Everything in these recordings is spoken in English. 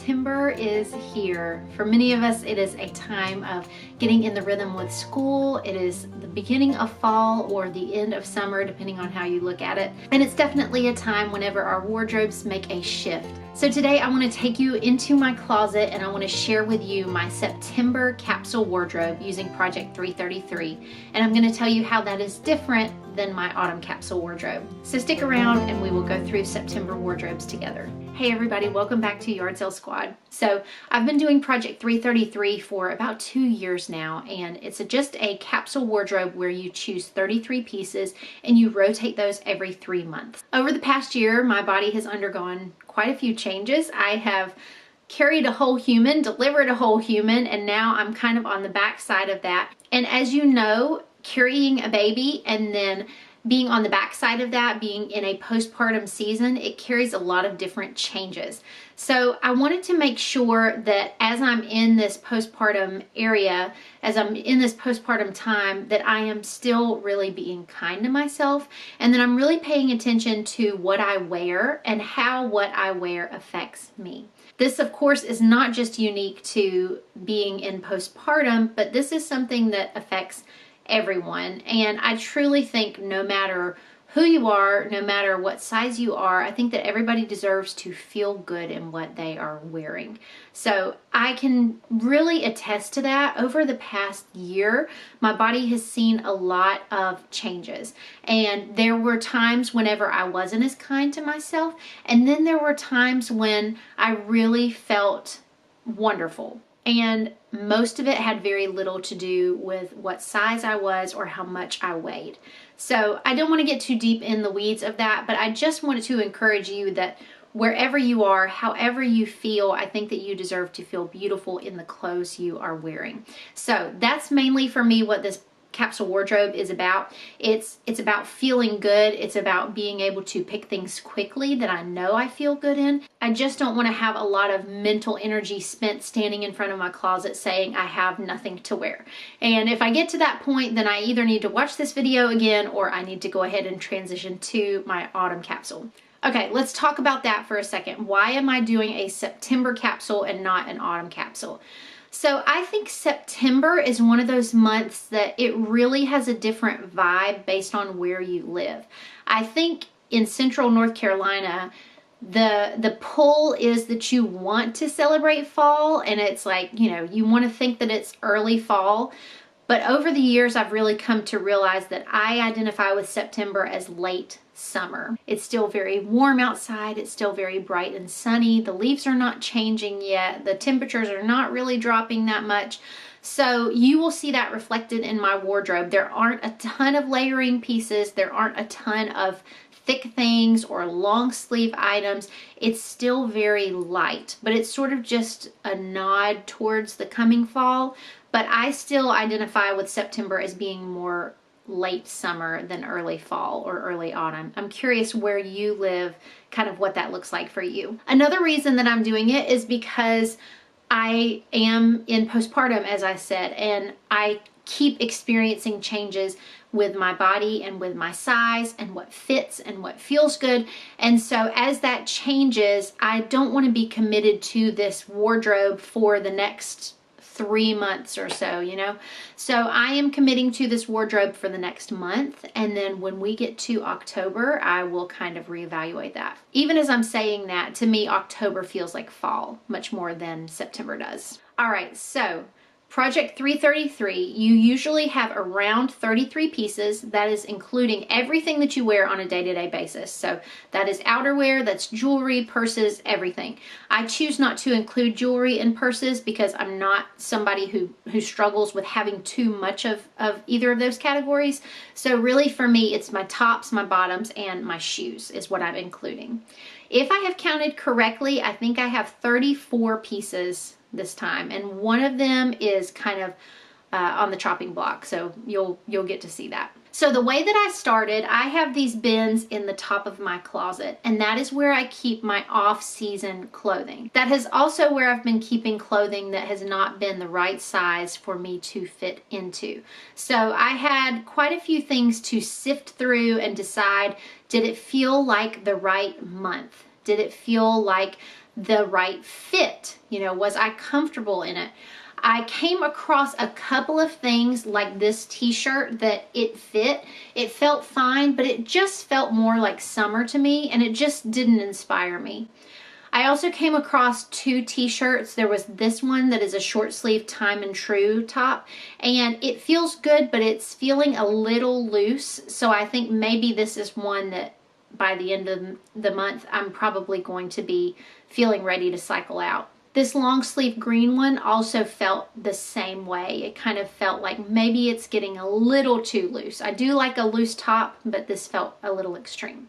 September is here. For many of us, it is a time of getting in the rhythm with school. It is the beginning of fall or the end of summer, depending on how you look at it. And it's definitely a time whenever our wardrobes make a shift. So today I want to take you into my closet and I want to share with you my September capsule wardrobe using Project 333. And I'm going to tell you how that is different than my autumn capsule wardrobe. So stick around and we will go through September wardrobes together. Hey everybody, welcome back to Yard Sale Squad. So I've been doing Project 333 for about 2 years now, and it's just a capsule wardrobe where you choose 33 pieces and you rotate those every 3 months. Over the past year, my body has undergone quite a few changes. I have carried a whole human, delivered a whole human, and now I'm kind of on the back side of that. And as you know, carrying a baby and then being on the back side of that, being in a postpartum season, it carries a lot of different changes. So I wanted to make sure that as I'm in this postpartum area, as I'm in this postpartum time, that I am still really being kind to myself, and that I'm really paying attention to what I wear and how what I wear affects me. This, of course, is not just unique to being in postpartum, but this is something that affects everyone. And I truly think no matter who you are, no matter what size you are, I think that everybody deserves to feel good in what they are wearing. So I can really attest to that. Over the past year, my body has seen a lot of changes. And there were times whenever I wasn't as kind to myself. And then there were times when I really felt wonderful. And most of it had very little to do with what size I was or how much I weighed. So I don't want to get too deep in the weeds of that, but I just wanted to encourage you that wherever you are, however you feel, I think that you deserve to feel beautiful in the clothes you are wearing. So that's mainly for me what this capsule wardrobe is about. It's about feeling good. It's about being able to pick things quickly that I know I feel good in. I just don't want to have a lot of mental energy spent standing in front of my closet saying I have nothing to wear. And if I get to that point, then I either need to watch this video again or I need to go ahead and transition to my autumn capsule. Okay, let's talk about that for a second. Why am I doing a September capsule and not an autumn capsule? So I think September is one of those months that it really has a different vibe based on where you live. I think in central North Carolina, the pull is that you want to celebrate fall, and it's like, you know, you want to think that it's early fall. But over the years, I've really come to realize that I identify with September as late summer. It's still very warm outside. It's still very bright and sunny. The leaves are not changing yet. The temperatures are not really dropping that much. So you will see that reflected in my wardrobe. There aren't a ton of layering pieces. There aren't a ton of thick things or long sleeve items. It's still very light, but it's sort of just a nod towards the coming fall. But I still identify with September as being more late summer than early fall or early autumn. I'm curious where you live, kind of what that looks like for you. Another reason that I'm doing it is because I am in postpartum, as I said, and I keep experiencing changes with my body and with my size and what fits and what feels good. And so as that changes, I don't want to be committed to this wardrobe for the next 3 months or so, you know. So I am committing to this wardrobe for the next month, and then when we get to October, I will kind of reevaluate that. Even as I'm saying that, to me, October feels like fall much more than September does. All right, so Project 333, you usually have around 33 pieces. That is including everything that you wear on a day-to-day basis. So that is outerwear, that's jewelry, purses, everything. I choose not to include jewelry and purses because I'm not somebody who struggles with having too much of either of those categories. So really for me, it's my tops, my bottoms, and my shoes is what I'm including. If I have counted correctly, I think I have 34 pieces this time, and one of them is kind of on the chopping block, so you'll get to see that. So the way that I started, I have these bins in the top of my closet, and that is where I keep my off-season clothing. That is also where I've been keeping clothing that has not been the right size for me to fit into. So I had quite a few things to sift through and decide, did it feel like the right month? Did it feel like the right fit? You know, was I comfortable in it? I came across a couple of things like this t-shirt that it fit. It felt fine, but it just felt more like summer to me, and it just didn't inspire me. I also came across two t-shirts. There was this one that is a short sleeve Time and True top, and it feels good, but it's feeling a little loose. So I think maybe this is one that by the end of the month, I'm probably going to be feeling ready to cycle out. This long sleeve green one also felt the same way. It kind of felt like maybe it's getting a little too loose. I do like a loose top, but this felt a little extreme.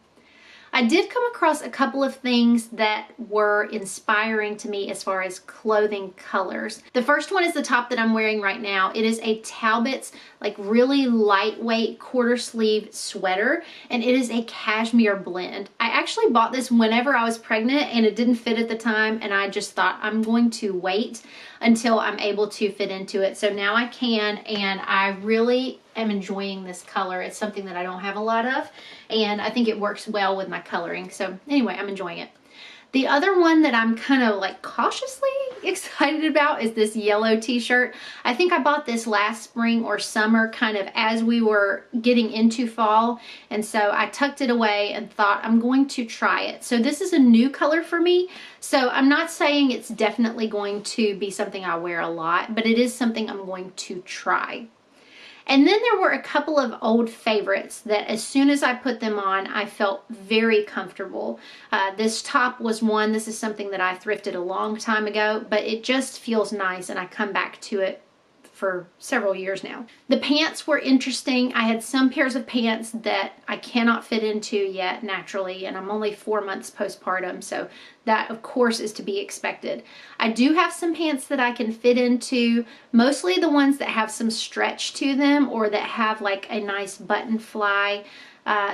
I did come across a couple of things that were inspiring to me as far as clothing colors. The first one is the top that I'm wearing right now. It is a Talbot's like really lightweight quarter sleeve sweater, and it is a cashmere blend. I actually bought this whenever I was pregnant and it didn't fit at the time, and I just thought I'm going to wait until I'm able to fit into it. So now I can, and I really am enjoying this color. It's something that I don't have a lot of, and I think it works well with my coloring. So anyway, I'm enjoying it. The other one that I'm kind of like cautiously excited about is this yellow t-shirt. I think I bought this last spring or summer kind of as we were getting into fall, and so I tucked it away and thought I'm going to try it. So this is a new color for me, so I'm not saying it's definitely going to be something I wear a lot, but it is something I'm going to try. And then there were a couple of old favorites that as soon as I put them on, I felt very comfortable. This top was one. This is something that I thrifted a long time ago, but it just feels nice, and I come back to it for several years now. The pants were interesting. I had some pairs of pants that I cannot fit into yet naturally, and I'm only 4 months postpartum, so that of course is to be expected. I do have some pants that I can fit into, mostly the ones that have some stretch to them or that have like a nice button fly.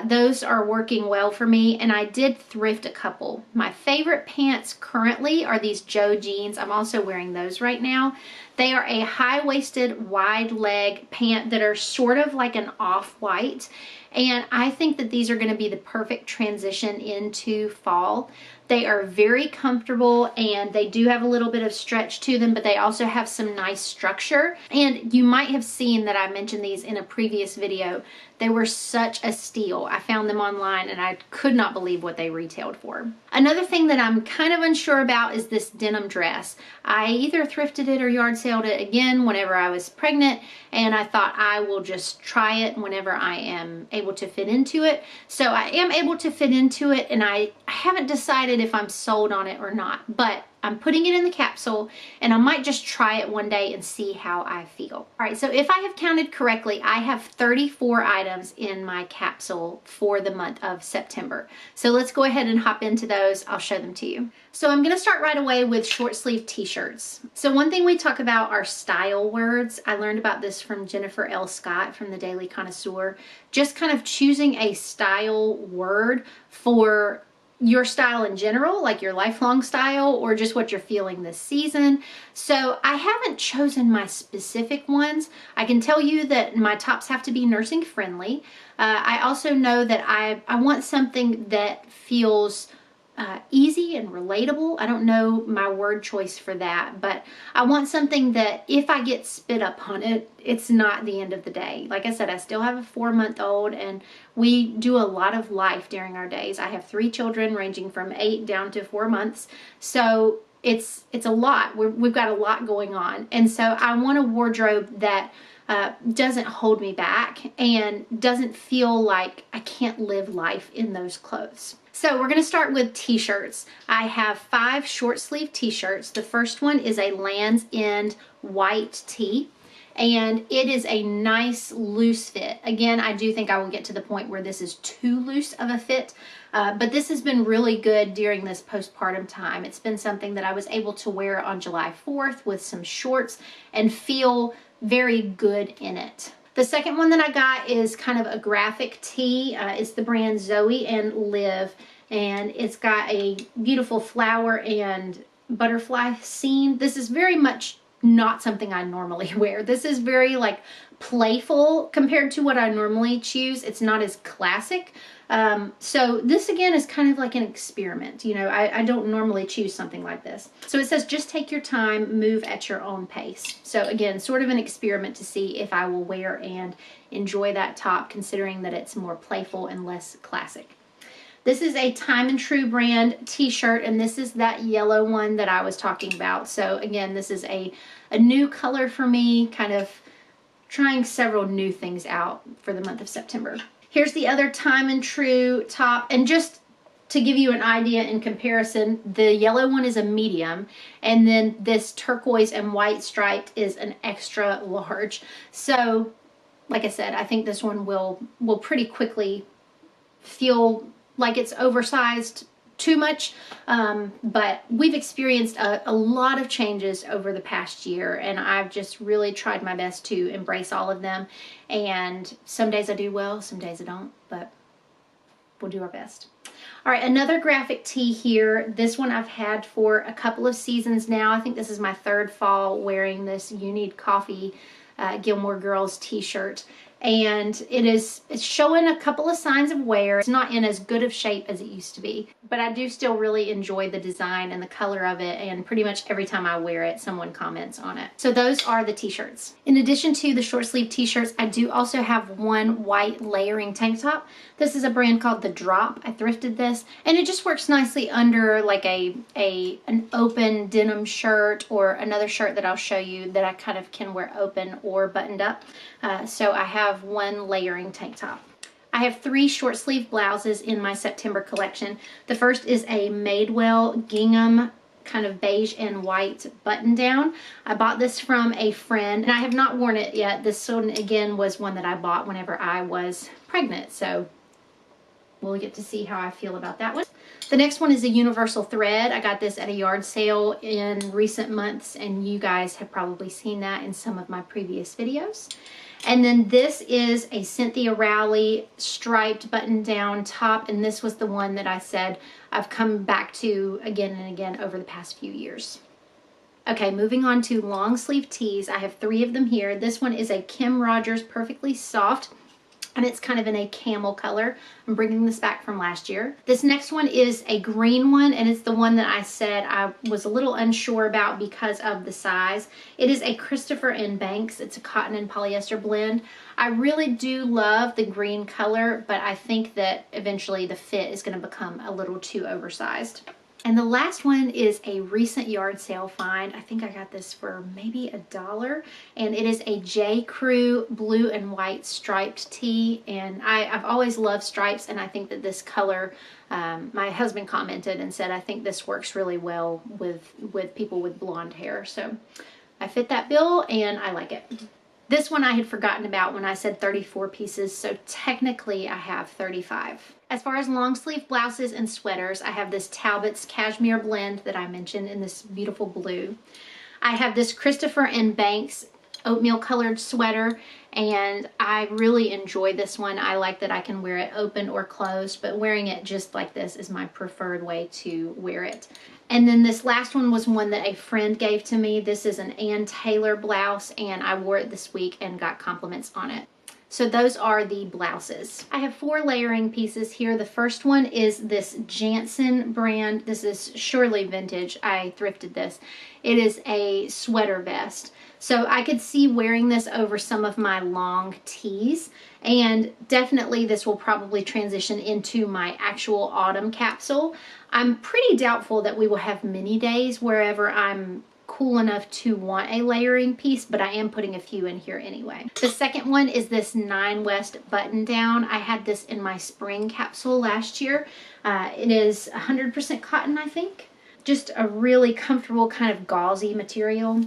Those are working well for me, and I did thrift a couple. My favorite pants currently are these Joe jeans. I'm also wearing those right now. They are a high-waisted, wide-leg pant that are sort of like an off-white, and I think that these are going to be the perfect transition into fall. They are very comfortable, and they do have a little bit of stretch to them, but they also have some nice structure. And you might have seen that I mentioned these in a previous video. They were such a steal. I found them online, and I could not believe what they retailed for. Another thing that I'm kind of unsure about is this denim dress. I either thrifted it or yard saled it again whenever I was pregnant, and I thought I will just try it whenever I am able to fit into it. So I am able to fit into it, and I haven't decided if I'm sold on it or not, but I'm putting it in the capsule, and I might just try it one day and see how I feel. All right, so if I have counted correctly, I have 34 items in my capsule for the month of September. So let's go ahead and hop into those. I'll show them to you. So I'm gonna start right away with short sleeve t-shirts. So one thing we talk about are style words. I learned about this from Jennifer L. Scott from the Daily Connoisseur. Just kind of choosing a style word for your style in general, like your lifelong style, or just what you're feeling this season. So I haven't chosen my specific ones. I can tell you that my tops have to be nursing friendly. I also know that I want something that feels easy and relatable. I don't know my word choice for that, but I want something that if I get spit up on it, it's not the end of the day. Like I said, I still have a 4-month-old, and we do a lot of life during our days. I have 3 children ranging from 8 down to 4 months. So it's a lot. We've got a lot going on. And so I want a wardrobe that doesn't hold me back and doesn't feel like I can't live life in those clothes. So we're going to start with t-shirts. I have 5 short sleeve t-shirts. The first one is a Land's End white tee, and it is a nice loose fit. Again, I do think I will get to the point where this is too loose of a fit, but this has been really good during this postpartum time. It's been something that I was able to wear on July 4th with some shorts and feel very good in it. The second one that I got is kind of a graphic tee. It's the brand Zoe and Liv, and it's got a beautiful flower and butterfly scene. This is very much not something I normally wear. This is very like playful compared to what I normally choose. It's not as classic. So this again is kind of like an experiment. You know, I don't normally choose something like this. So it says, just take your time, move at your own pace. So again, sort of an experiment to see if I will wear and enjoy that top, considering that it's more playful and less classic. This is a Time and True brand t-shirt, and this is that yellow one that I was talking about. So again, this is a new color for me, kind of trying several new things out for the month of September. Here's the other Time and True top, and just to give you an idea in comparison, the yellow one is a medium, and then this turquoise and white striped is an extra large. So like I said, I think this one will pretty quickly feel like it's oversized too much, but we've experienced a lot of changes over the past year, and I've just really tried my best to embrace all of them. And some days I do well, some days I don't, but we'll do our best. All right, another graphic tee here. This one I've had for a couple of seasons now. I think this is my third fall wearing this You Need Coffee Gilmore Girls t-shirt. And it's showing a couple of signs of wear. It's not in as good of shape as it used to be, but I do still really enjoy the design and the color of it, and pretty much every time I wear it, someone comments on it. So those are the t-shirts. In addition to the short sleeve t-shirts, I do also have one white layering tank top. This is a brand called The Drop. I thrifted this, and it just works nicely under like an open denim shirt, or another shirt that I'll show you that I kind of can wear open or buttoned up. So I have one layering tank top. I have 3 short sleeve blouses in my September collection. The first is a Madewell gingham kind of beige and white button down. I bought this from a friend, and I have not worn it yet. This one again was one that I bought whenever I was pregnant, so we'll get to see how I feel about that one. The next one is a universal thread. I got this at a yard sale in recent months, and you guys have probably seen that in some of my previous videos. And then this is a Cynthia Rowley striped button down top, and this was the one that I said I've come back to again and again over the past few years. Okay, moving on to long sleeve tees. I have 3 of them here. This one is a Kim Rogers Perfectly Soft, and it's kind of in a camel color. I'm bringing this back from last year. This next one is a green one, and it's the one that I said I was a little unsure about because of the size. It is a Christopher & Banks. It's a cotton and polyester blend. I really do love the green color, but I think that eventually the fit is going to become a little too oversized. And the last one is a recent yard sale find. I think I got this for maybe $1, and it is a J. Crew blue and white striped tee. And I've always loved stripes, and I think that this color, my husband commented and said, I think this works really well with people with blonde hair. So I fit that bill, and I like it. This one I had forgotten about when I said 34 pieces, so technically I have 35. As far as long sleeve blouses and sweaters, I have this Talbot's Cashmere blend that I mentioned in this beautiful blue. I have this Christopher & Banks oatmeal colored sweater, and I really enjoy this one. I like that I can wear it open or closed, but wearing it just like this is my preferred way to wear it. And then this last one was one that a friend gave to me. This is an Ann Taylor blouse, and I wore it this week and got compliments on it. So those are the blouses. I have 4 layering pieces here. The first one is this Jansen brand. This is surely vintage. I thrifted this. It is a sweater vest. So I could see wearing this over some of my long tees, and definitely this will probably transition into my actual autumn capsule. I'm pretty doubtful that we will have many days wherever I'm cool enough to want a layering piece, but I am putting a few in here anyway. The second one is this 9 West button down. I had this in my spring capsule last year. It is 100% cotton, I think. Just a really comfortable kind of gauzy material.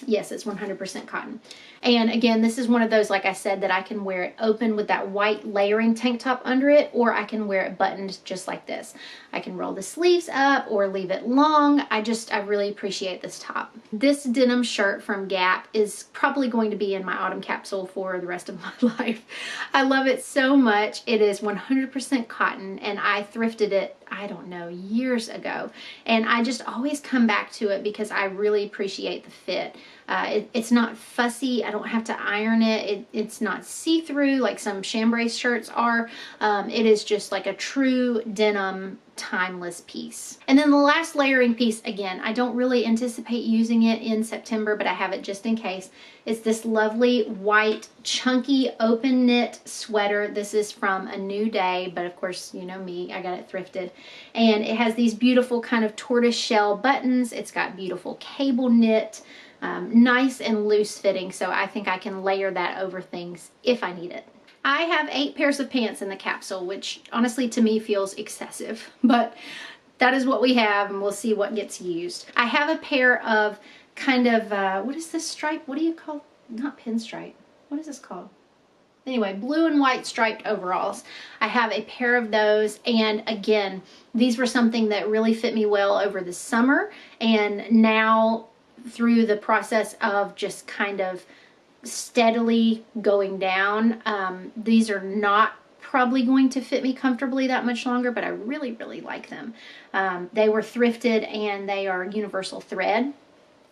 Yes, it's 100% cotton. And again, this is one of those, like I said, that I can wear it open with that white layering tank top under it, or I can wear it buttoned just like this. I can roll the sleeves up or leave it long. I really appreciate this top. This denim shirt from Gap is probably going to be in my autumn capsule for the rest of my life. I love it so much. It is 100% cotton, and I thrifted it, I don't know, years ago. And I just always come back to it because I really appreciate the fit. It's not fussy. I don't have to iron it. It's not see-through like some chambray shirts are. It is just like a true denim timeless piece. And then the last layering piece, again, I don't really anticipate using it in September, but I have it just in case. It's this lovely white chunky open knit sweater. This is from A New Day, but of course, you know me, I got it thrifted. And it has these beautiful kind of tortoise shell buttons. It's got beautiful cable knit, nice and loose fitting, so I think I can layer that over things if I need it. I have 8 pairs of pants in the capsule, which honestly to me feels excessive, but that is what we have, and we'll see what gets used. I have a pair of kind of, what is this stripe? What do you call, not pinstripe, what is this called? Anyway, blue and white striped overalls. I have a pair of those, and again, these were something that really fit me well over the summer, and now through the process of just kind of steadily going down, these are not probably going to fit me comfortably that much longer, but I really, really like them. They were thrifted and they are universal thread.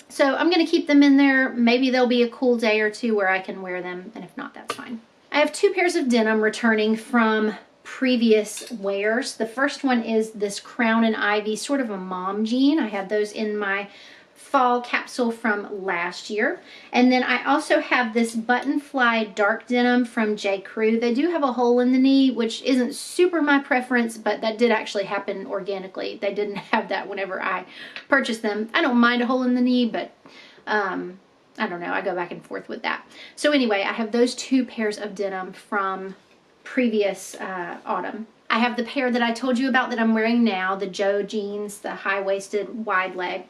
So I'm going to keep them in there. Maybe there'll be a cool day or two where I can wear them, and if not, that's fine. I have 2 pairs of denim returning from previous wears. The first one is this Crown and Ivy, sort of a mom jean. I had those in my fall capsule from last year. And then I also have this button fly dark denim from J. Crew. They do have a hole in the knee, which isn't super my preference, but that did actually happen organically. They didn't have that whenever I purchased them. I don't mind a hole in the knee, but I don't know, I go back and forth with that. So anyway, I have those 2 pairs of denim from previous autumn. I have the pair that I told you about that I'm wearing now, the Joe jeans, the high-waisted wide leg.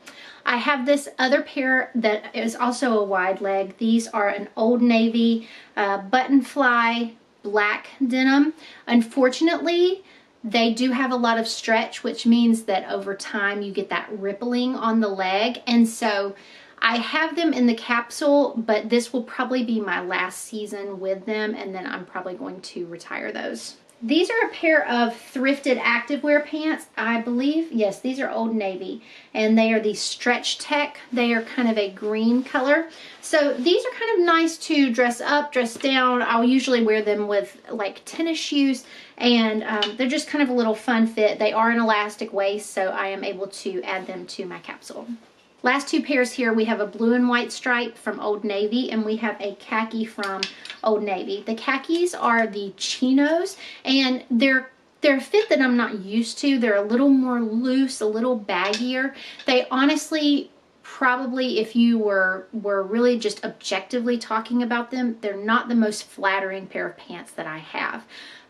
I have this other pair that is also a wide leg. These are an Old Navy button fly black denim. Unfortunately, they do have a lot of stretch, which means that over time you get that rippling on the leg. And so I have them in the capsule, but this will probably be my last season with them, and then I'm probably going to retire those. These are a pair of thrifted activewear pants, I believe. Yes, these are Old Navy, and they are the Stretch Tech. They are kind of a green color. So these are kind of nice to dress up, dress down. I'll usually wear them with like tennis shoes, and they're just kind of a little fun fit. They are an elastic waist, so I am able to add them to my capsule. Last 2 pairs here, we have a blue and white stripe from Old Navy, and we have a khaki from Old Navy. The khakis are the chinos, and they're a fit that I'm not used to. They're a little more loose, a little baggier. They honestly, probably if you were really just objectively talking about them, they're not the most flattering pair of pants that I have.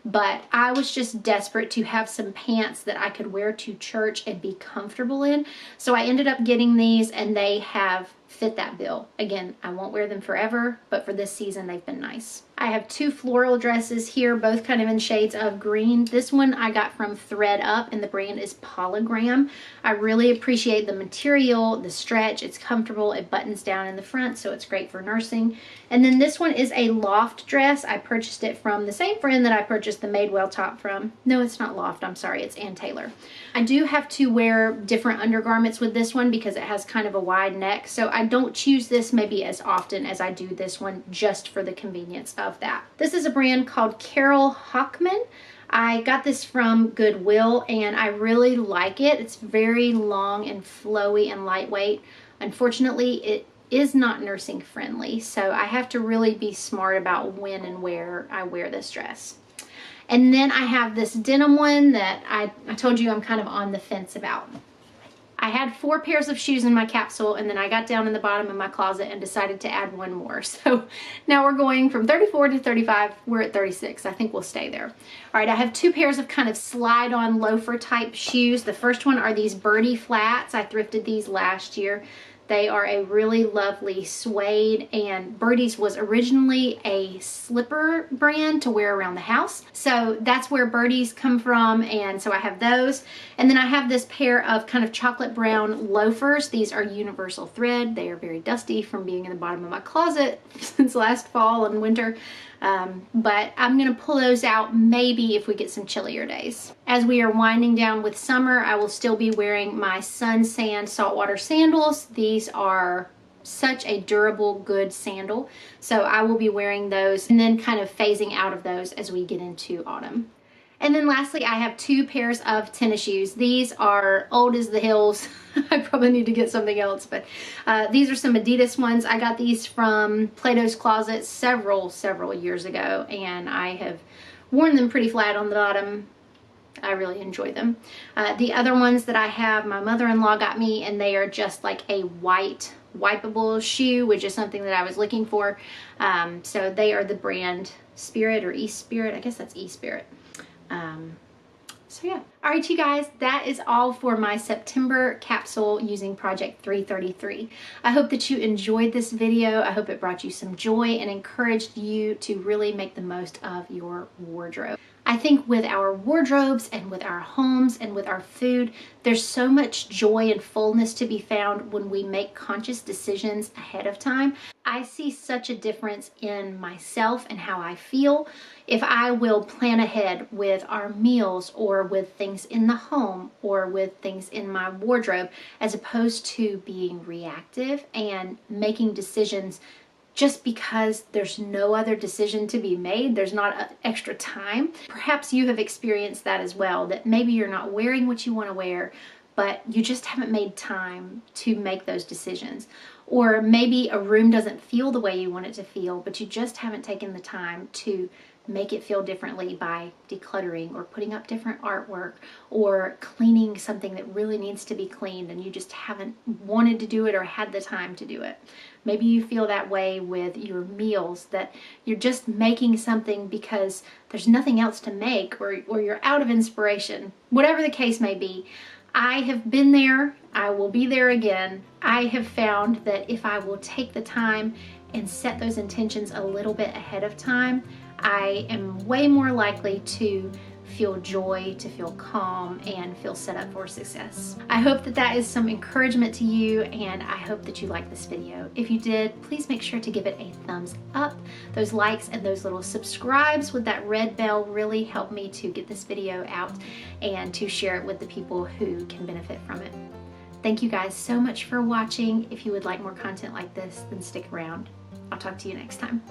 But I was just desperate to have some pants that I could wear to church and be comfortable in. So I ended up getting these, and they have fit that bill. Again, I won't wear them forever, but for this season, they've been nice. I have 2 floral dresses here, both kind of in shades of green. This one I got from Thread Up, and the brand is Polygram. I really appreciate the material, the stretch. It's comfortable. It buttons down in the front, so it's great for nursing. And then this one is a loft dress. I purchased it from the same friend that I purchased the Madewell top from. No, it's not Loft. I'm sorry. It's Ann Taylor. I do have to wear different undergarments with this one because it has kind of a wide neck, so I don't choose this maybe as often as I do this one, just for the convenience of that. This is a brand called Carol Hockman. I got this from Goodwill, and I really like it. It's very long and flowy and lightweight. Unfortunately, it is not nursing friendly, so I have to really be smart about when and where I wear this dress. And then I have this denim one that I told you I'm kind of on the fence about. I had 4 pairs of shoes in my capsule, and then I got down in the bottom of my closet and decided to add 1 more. So now we're going from 34 to 35. We're at 36. I think we'll stay there. All right, I have 2 pairs of kind of slide-on loafer type shoes. The first one are these Birdie flats. I thrifted these last year. They are a really lovely suede, and Birdie's was originally a slipper brand to wear around the house. So that's where Birdie's come from, and so I have those. And then I have this pair of kind of chocolate brown loafers. These are universal thread. They are very dusty from being in the bottom of my closet since last fall and winter. But I'm going to pull those out maybe if we get some chillier days. As we are winding down with summer, I will still be wearing my Sun Sand saltwater sandals. These are such a durable, good sandal. So I will be wearing those and then kind of phasing out of those as we get into autumn. And then lastly, I have 2 pairs of tennis shoes. These are old as the hills. I probably need to get something else, but these are some Adidas ones. I got these from Plato's Closet several years ago, and I have worn them pretty flat on the bottom. I really enjoy them. The other ones that I have, my mother-in-law got me, and they are just like a white wipeable shoe, which is something that I was looking for. So they are the brand Spirit or E-Spirit. I guess that's E-Spirit. So yeah. All right, you guys, that is all for my September capsule using Project 333. I hope that you enjoyed this video. I hope it brought you some joy and encouraged you to really make the most of your wardrobe. I think with our wardrobes and with our homes and with our food, there's so much joy and fullness to be found when we make conscious decisions ahead of time. I see such a difference in myself and how I feel if I will plan ahead with our meals or with things in the home or with things in my wardrobe, as opposed to being reactive and making decisions just because there's no other decision to be made. There's not extra time. Perhaps you have experienced that as well, that maybe you're not wearing what you want to wear, but you just haven't made time to make those decisions. Or maybe a room doesn't feel the way you want it to feel, but you just haven't taken the time to make it feel differently by decluttering or putting up different artwork or cleaning something that really needs to be cleaned and you just haven't wanted to do it or had the time to do it. Maybe you feel that way with your meals, that you're just making something because there's nothing else to make, or you're out of inspiration. Whatever the case may be, I have been there. I will be there again. I have found that if I will take the time and set those intentions a little bit ahead of time, I am way more likely to feel joy, to feel calm, and feel set up for success. I hope that that is some encouragement to you, and I hope that you liked this video. If you did, please make sure to give it a thumbs up. Those likes and those little subscribes with that red bell really help me to get this video out and to share it with the people who can benefit from it. Thank you guys so much for watching. If you would like more content like this, then stick around. I'll talk to you next time.